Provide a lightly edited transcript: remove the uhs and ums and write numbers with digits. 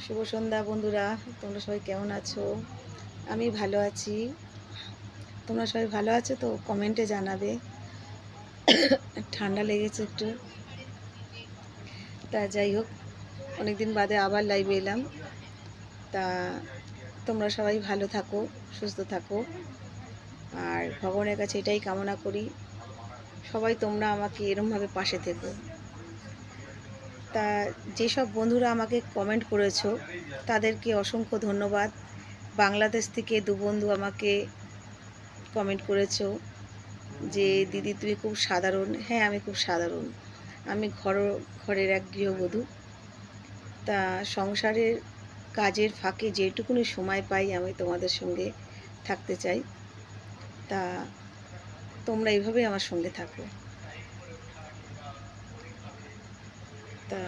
শুভ সন্ধ্যা বন্ধুরা, তোমরা সবাই কেমন আছো? আমি ভালো আছি। তোমরা সবাই ভালো আছো তো? কমেন্টে জানাবে। ঠান্ডা লেগেছে একটু। তা যাই হোক, অনেকদিন বাদে আবার লাইভে এলাম। তা তোমরা সবাই ভালো থাকো, সুস্থ থাকো, আর ভগবানের কাছে এটাই কামনা করি সবাই তোমরা আমাকে এরমভাবে পাশে থেকো। তা যেসব বন্ধুরা আমাকে কমেন্ট করেছো তাদেরকে অসংখ্য ধন্যবাদ। বাংলাদেশ থেকে দু বন্ধু আমাকে কমেন্ট করেছো যে দিদি তুমি খুব সাধারণ। হ্যাঁ, আমি খুব সাধারণ। আমি ঘরের এক গৃহবধূ। তা সংসারের কাজের ফাঁকে যেটুকুনি সময় পাই আমি তোমাদের সঙ্গে থাকতে চাই। তা তোমরা এইভাবেই আমার সঙ্গে থাকো। তা